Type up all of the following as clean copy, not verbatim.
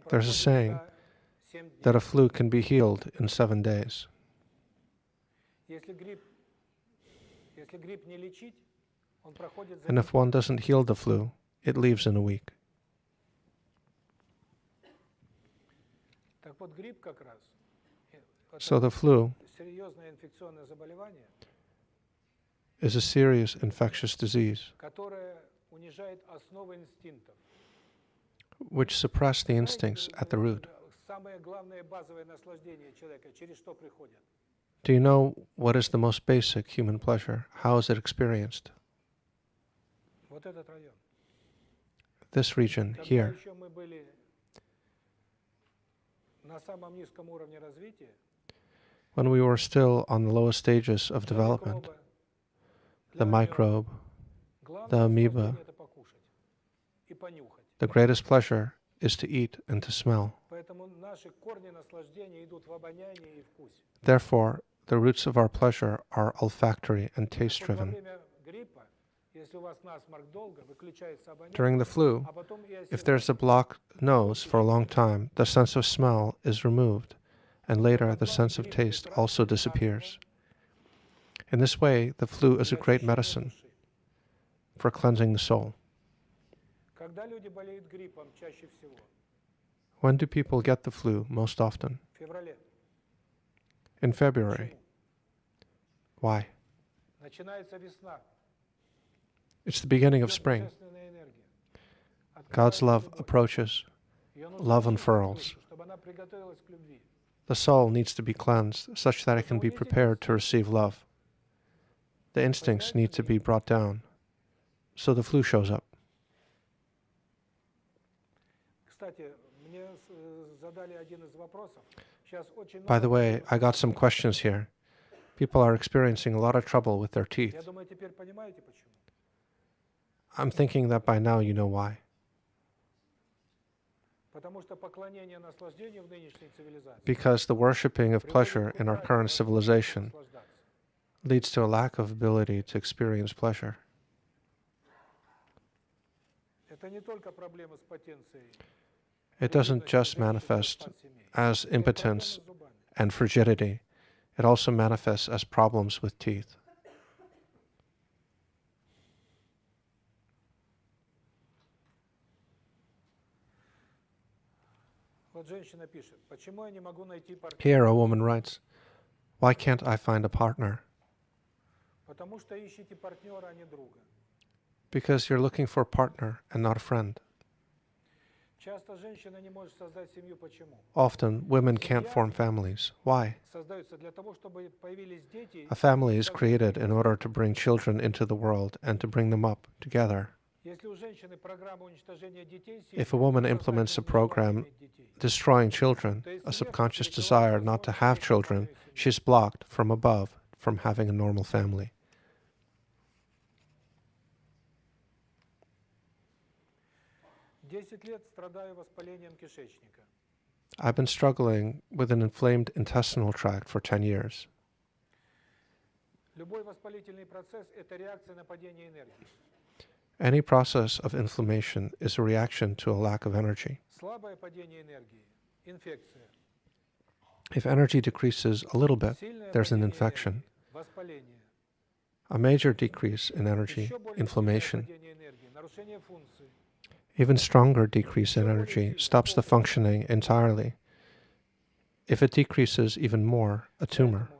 There's a saying that a flu can be healed in 7 days. And if one doesn't heal the flu, it leaves in a week. So the flu is a serious infectious disease which suppress the instincts at the root. Do you know what is the most basic human pleasure? How is it experienced? This region here. When we were still on the lowest stages of development, the microbe, the amoeba, the greatest pleasure is to eat and to smell. Therefore, the roots of our pleasure are olfactory and taste-driven. During the flu, if there's a blocked nose for a long time, the sense of smell is removed, and later the sense of taste also disappears. In this way, the flu is a great medicine for cleansing the soul. When do people get the flu most often? In February. Why? It's the beginning of spring. God's love approaches. Love unfurls. The soul needs to be cleansed such that it can be prepared to receive love. The instincts need to be brought down, so the flu shows up. By the way, I got some questions here. People are experiencing a lot of trouble with their teeth. I'm thinking that by now you know why. Because the worshipping of pleasure in our current civilization leads to a lack of ability to experience pleasure. It doesn't just manifest as impotence and frigidity, it also manifests as problems with teeth. Here a woman writes, "Why can't I find a partner?" Because you're looking for a partner and not a friend. Often, women can't form families. Why? A family is created in order to bring children into the world and to bring them up together. If a woman implements a program destroying children, a subconscious desire not to have children, she's blocked from above from having a normal family. I've been struggling with an inflamed intestinal tract for 10 years. Any process of inflammation is a reaction to a lack of energy. If energy decreases a little bit, there's an infection. A major decrease in energy, inflammation. Even stronger decrease in energy stops the functioning entirely. If it decreases even more, a tumor.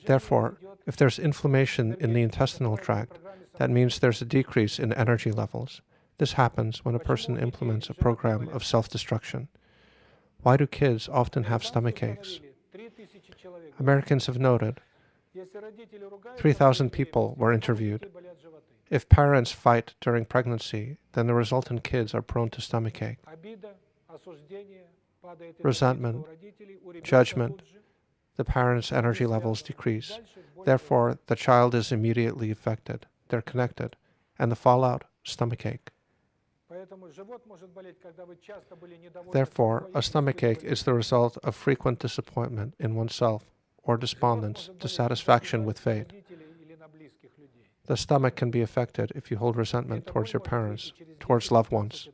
Therefore, if there's inflammation in the intestinal tract, that means there's a decrease in energy levels. This happens when a person implements a program of self-destruction. Why do kids often have stomach aches? Americans have noted 3,000 people were interviewed. If parents fight during pregnancy, then the resultant kids are prone to stomachache. Resentment, judgment, the parents' energy levels decrease. Therefore, the child is immediately affected. They're connected. And the fallout, stomachache. Therefore, a stomachache is the result of frequent disappointment in oneself or despondence, dissatisfaction with fate. The stomach can be affected if you hold resentment towards your parents, towards loved ones.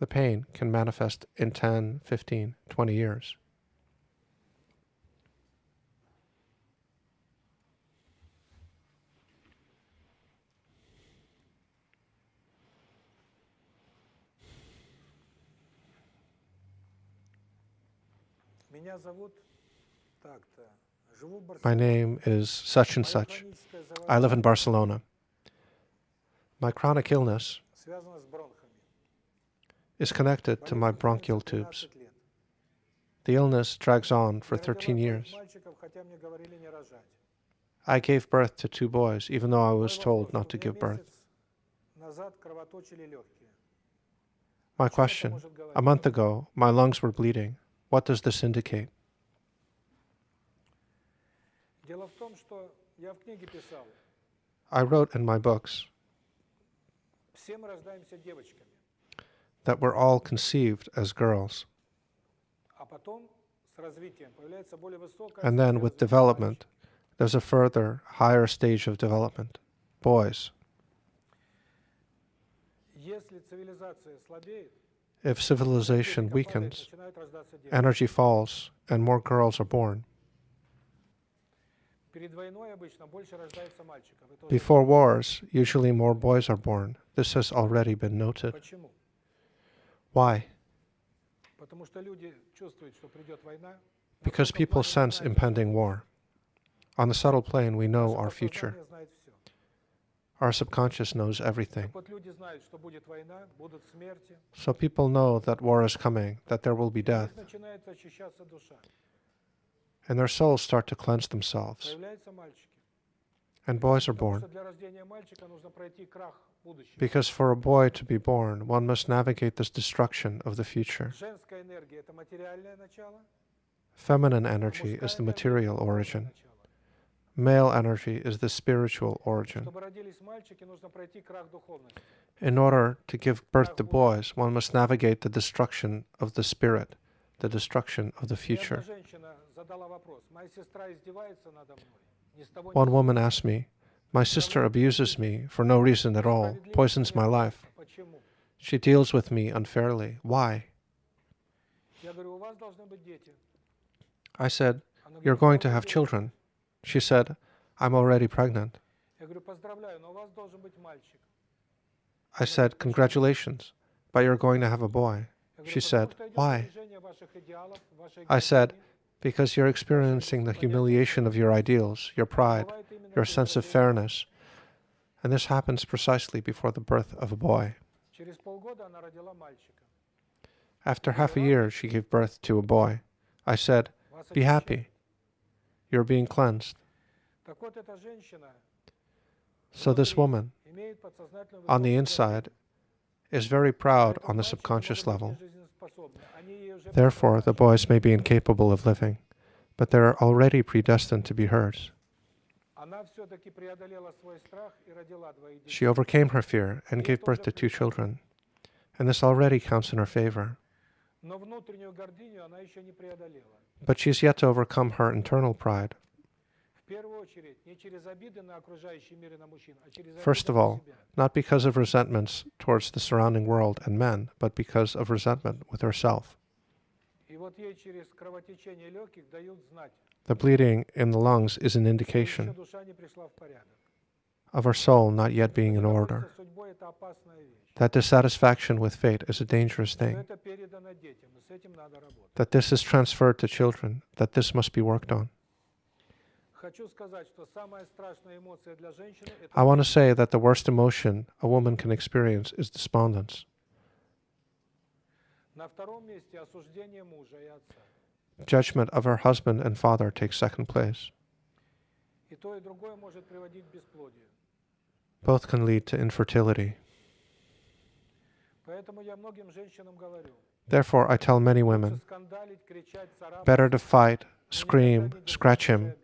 The pain can manifest in 10, 15, 20 years. My name is such and such. I live in Barcelona. My chronic illness is connected to my bronchial tubes. The illness drags on for 13 years. I gave birth to 2 boys, even though I was told not to give birth. My question: a month ago, my lungs were bleeding. What does this indicate? I wrote in my books that we're all conceived as girls. And then with development, there's a further, higher stage of development, boys. If civilization weakens, energy falls, and more girls are born. Before wars, usually more boys are born. This has already been noted. Why? Because people sense impending war. On the subtle plane, we know our future. Our subconscious knows everything. So people know that war is coming, that there will be death. And their souls start to cleanse themselves. And boys are born. Because for a boy to be born, one must navigate this destruction of the future. Feminine energy is the material origin. Male energy is the spiritual origin. In order to give birth to boys, one must navigate the destruction of the spirit, the destruction of the future. One woman asked me, "My sister abuses me for no reason at all, poisons my life. She deals with me unfairly. Why?" I said, "You're going to have children." She said, "I'm already pregnant." I said, "Congratulations, but you're going to have a boy." She said, "Why?" I said, "Because you're experiencing the humiliation of your ideals, your pride, your sense of fairness, and this happens precisely before the birth of a boy." After half a year, she gave birth to a boy. I said, "Be happy. You're being cleansed." So this woman, on the inside, is very proud on the subconscious level. Therefore, the boys may be incapable of living, but they're already predestined to be hers. She overcame her fear and gave birth to 2 children, and this already counts in her favor. But she's yet to overcome her internal pride. First of all, not because of resentments towards the surrounding world and men, but because of resentment with herself. The bleeding in the lungs is an indication of her soul not yet being in order. That dissatisfaction with fate is a dangerous thing. That this is transferred to children, that this must be worked on. I want to say that the worst emotion a woman can experience is despondence. Judgment of her husband and father takes second place. Both can lead to infertility. Therefore, I tell many women, better to fight, scream, scratch him,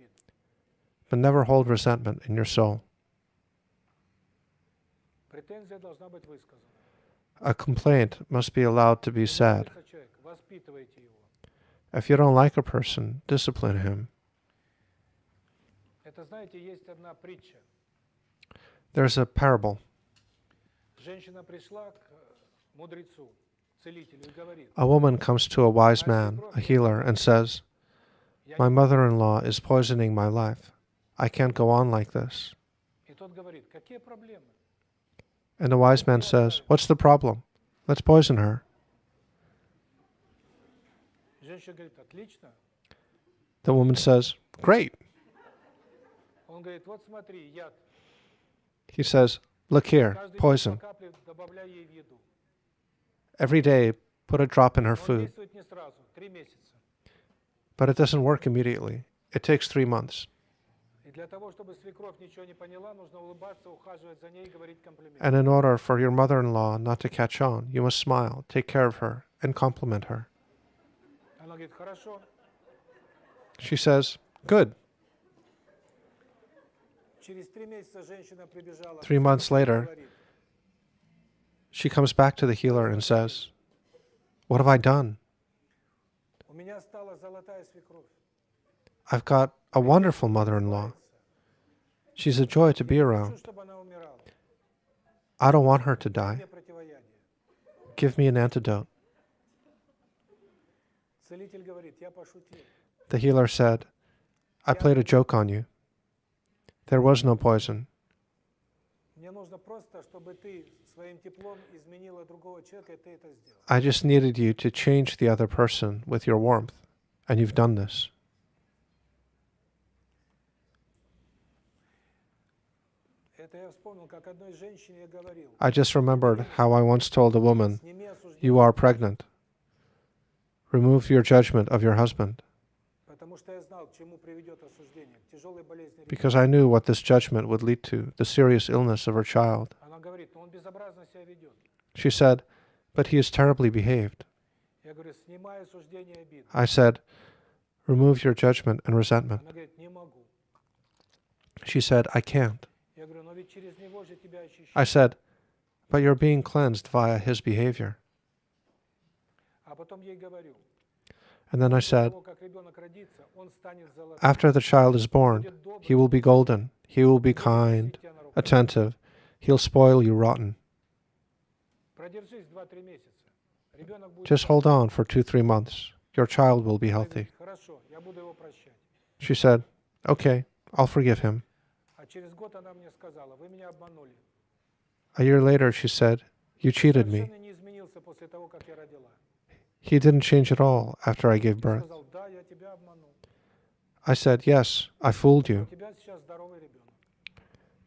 but never hold resentment in your soul. A complaint must be allowed to be said. If you don't like a person, discipline him. There's a parable. A woman comes to a wise man, a healer, and says, "My mother-in-law is poisoning my life. I can't go on like this." And the wise man says, "What's the problem? Let's poison her." The woman says, "Great." He says, "Look here, poison. Every day, put a drop in her food." But it doesn't work immediately. It takes 3 months. And in order for your mother-in-law not to catch on, you must smile, take care of her, and compliment her. She says, "Good." 3 months later, she comes back to the healer and says, "What have I done? I've got a wonderful mother-in-law. She's a joy to be around. I don't want her to die. Give me an antidote." The healer said, "I played a joke on you. There was no poison. I just needed you to change the other person with your warmth, and you've done this." I just remembered how I once told a woman, "You are pregnant. Remove your judgment of your husband." Because I knew what this judgment would lead to, the serious illness of her child. She said, "But he is terribly behaved." I said, "Remove your judgment and resentment." She said, "I can't." I said, "But you're being cleansed via his behavior." And then I said, "After the child is born, he will be golden. He will be kind, attentive. He'll spoil you rotten. Just hold on for 2-3 months. Your child will be healthy." She said, "Okay, I'll forgive him." A year later, she said, "You cheated me. He didn't change at all after I gave birth." I said, "Yes, I fooled you.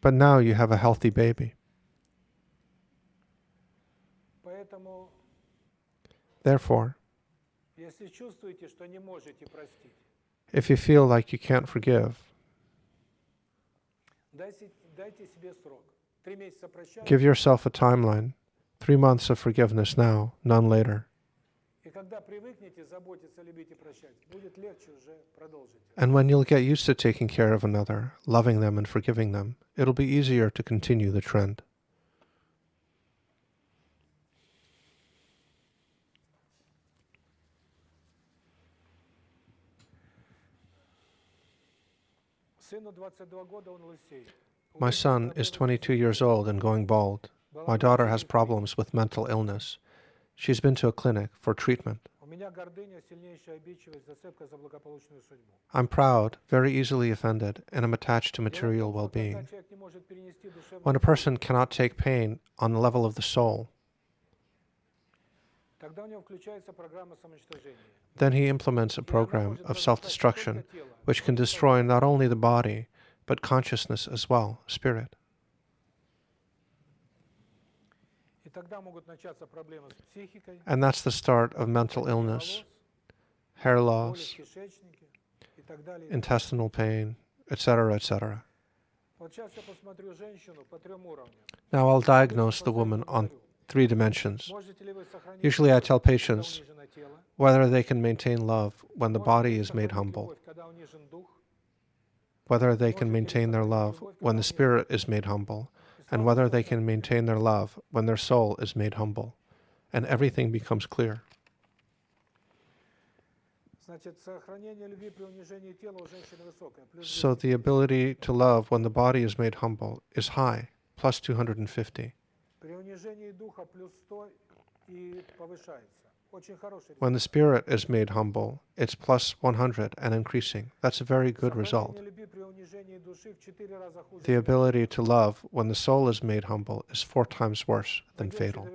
But now you have a healthy baby." Therefore, if you feel like you can't forgive, give yourself a timeline. 3 months of forgiveness now, none later. And when you'll get used to taking care of another, loving them and forgiving them, it'll be easier to continue the trend. My son is 22 years old and going bald. My daughter has problems with mental illness. She's been to a clinic for treatment. I'm proud, very easily offended, and am attached to material well-being. When a person cannot take pain on the level of the soul, then he implements a program of self-destruction, which can destroy not only the body, but consciousness as well, spirit. And that's the start of mental illness, hair loss, intestinal pain, etc., etc. Now I'll diagnose the woman on 3 dimensions. Usually I tell patients whether they can maintain love when the body is made humble, whether they can maintain their love when the spirit is made humble, and whether they can maintain their love when their soul is made humble, and everything becomes clear. So the ability to love when the body is made humble is high. plus 250. When the spirit is made humble, it's plus 100 and increasing. That's a very good result. The ability to love when the soul is made humble is 4 times worse than fatal.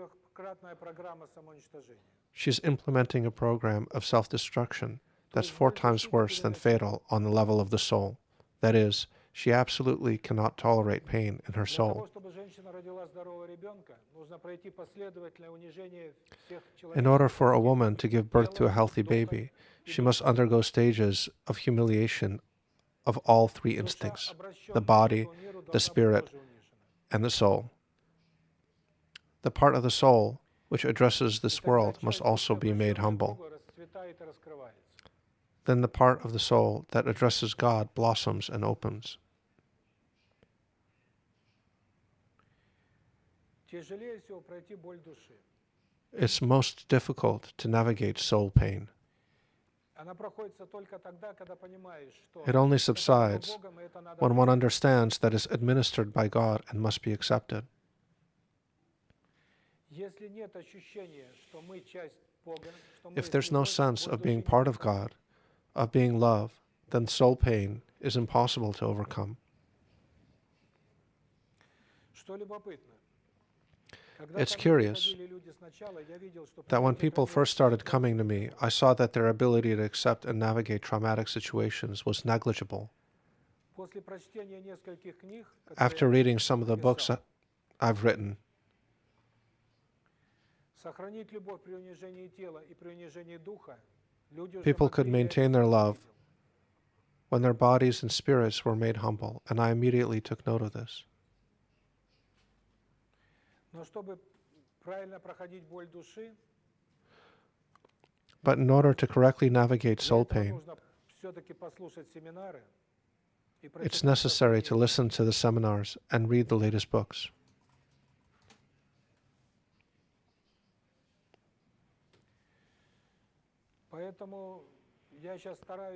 She's implementing a program of self-destruction that's 4 times worse than fatal on the level of the soul. That is, she absolutely cannot tolerate pain in her soul. In order for a woman to give birth to a healthy baby, she must undergo stages of humiliation of all 3 instincts: the body, the spirit, and the soul. The part of the soul which addresses this world must also be made humble. Then the part of the soul that addresses God blossoms and opens. It's most difficult to navigate soul pain. It only subsides when one understands that it's administered by God and must be accepted. If there's no sense of being part of God, of being love, then soul pain is impossible to overcome. It's curious that when people first started coming to me, I saw that their ability to accept and navigate traumatic situations was negligible. After reading some of the books I've written, people could maintain their love when their bodies and spirits were made humble, and I immediately took note of this. But in order to correctly navigate soul pain, it's necessary to listen to the seminars and read the latest books.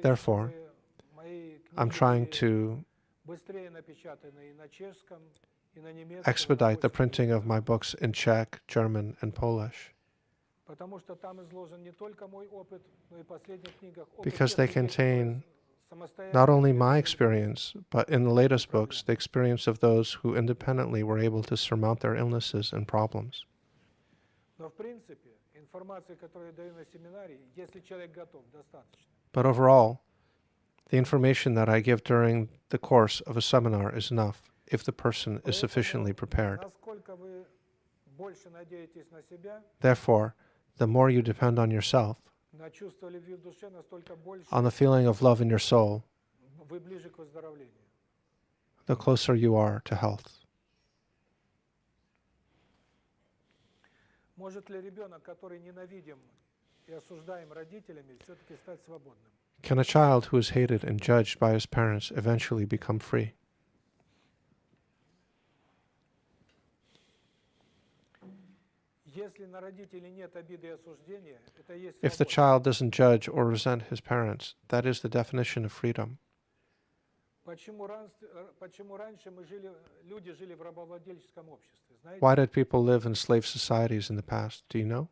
Therefore, I'm trying to expedite the printing of my books in Czech, German, and Polish, because they contain not only my experience, but in the latest books, the experience of those who independently were able to surmount their illnesses and problems. But overall, the information that I give during the course of a seminar is enough if the person is sufficiently prepared. Therefore, the more you depend on yourself, on the feeling of love in your soul, the closer you are to health. Can a child who is hated and judged by his parents eventually become free? If the child doesn't judge or resent his parents, that is the definition of freedom. Why did people live in slave societies in the past? Do you know?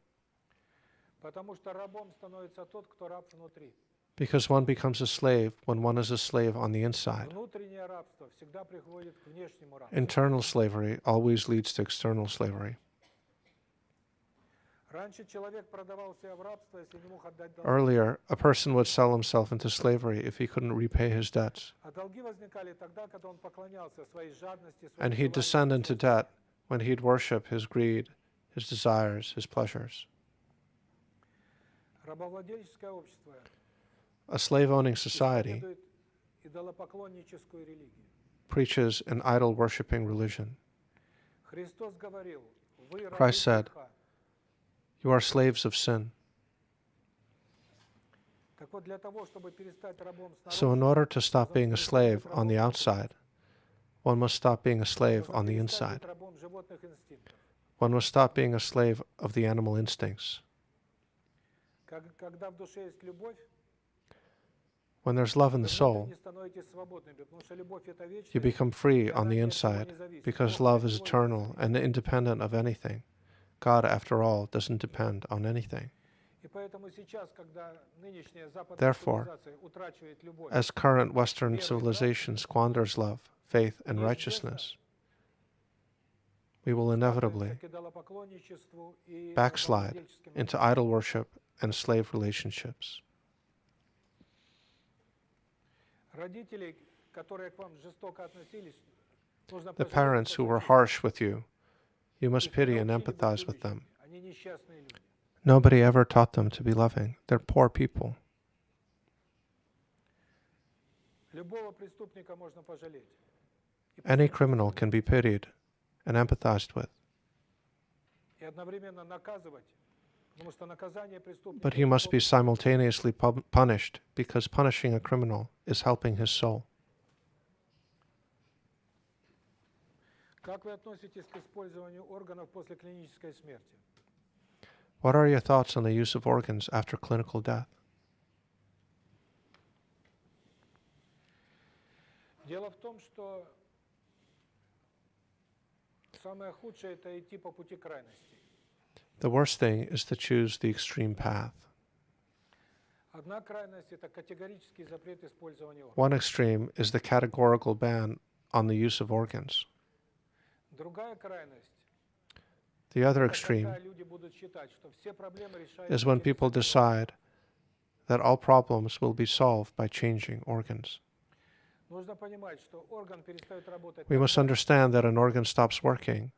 Because one becomes a slave when one is a slave on the inside. Internal slavery always leads to external slavery. Earlier, a person would sell himself into slavery if he couldn't repay his debts. And he'd descend into debt when he'd worship his greed, his desires, his pleasures. A slave-owning society preaches an idol-worshipping religion. Christ said, "You are slaves of sin." So in order to stop being a slave on the outside, one must stop being a slave on the inside. One must stop being a slave of the animal When there's love in the soul, you become free on the inside because love is eternal and independent of anything. God, after all, doesn't depend on anything. Therefore, as current Western civilization squanders love, faith, and righteousness, we will inevitably backslide into idol worship and slave relationships. The parents who were harsh with you, you must pity and empathize with them. Nobody ever taught them to be loving. They're poor people. Any criminal can be pitied and empathized with. But he must be simultaneously punished, because punishing a criminal is helping his soul. What are your thoughts on the use of organs after clinical death? The worst thing is to choose the extreme path. One extreme is the categorical ban on the use of organs. The other extreme is when people decide that all problems will be solved by changing organs. We must understand that an organ stops working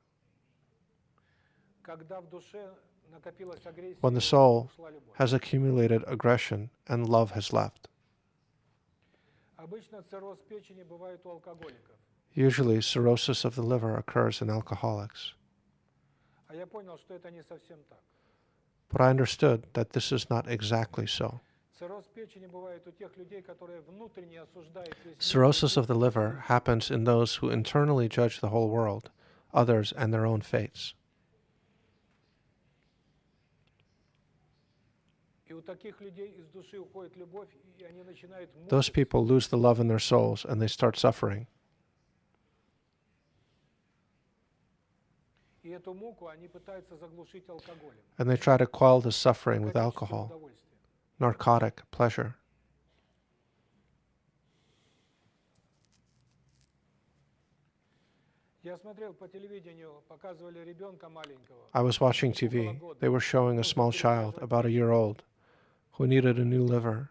when the soul has accumulated aggression and love has left. Usually, cirrhosis of the liver occurs in alcoholics. But I understood that this is not exactly so. Cirrhosis of the liver happens in those who internally judge the whole world, others, and their own fates. Those people lose the love in their souls and they start suffering. And they try to quell the suffering with alcohol, narcotic pleasure. I was watching TV. They were showing a small child, about a year old, who needed a new liver.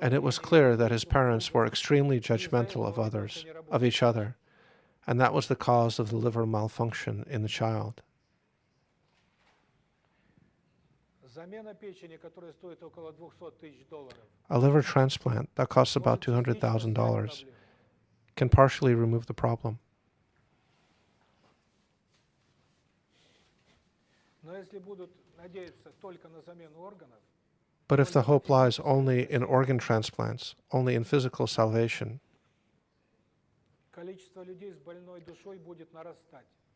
And it was clear that his parents were extremely judgmental of others, of each other, and that was the cause of the liver malfunction in the child. A liver transplant that costs about $200,000 can partially remove the problem. But if the hope lies only in organ transplants, only in physical salvation,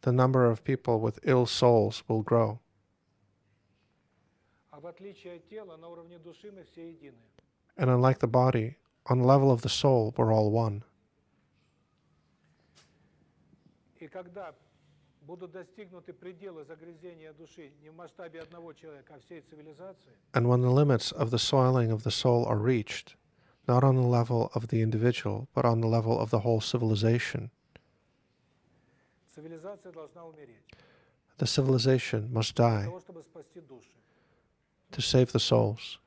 the number of people with ill souls will grow. And unlike the body, on the level of the soul, we're all one. And when the limits of the soiling of the soul are reached, not on the level of the individual, but on the level of the whole civilization, the civilization must die to save the souls.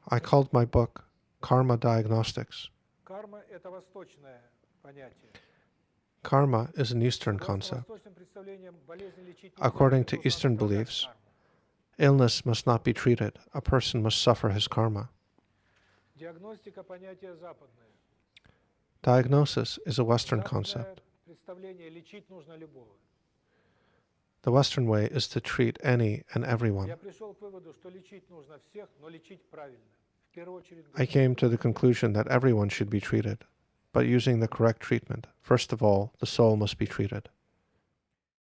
I called my book Karma Diagnostics. Karma is an Eastern concept. According to Eastern beliefs, illness must not be treated. A person must suffer his karma. Diagnosis is a Western concept. The Western way is to treat any and everyone. I came to the conclusion that everyone should be treated, but using the correct treatment. First of all, the soul must be treated.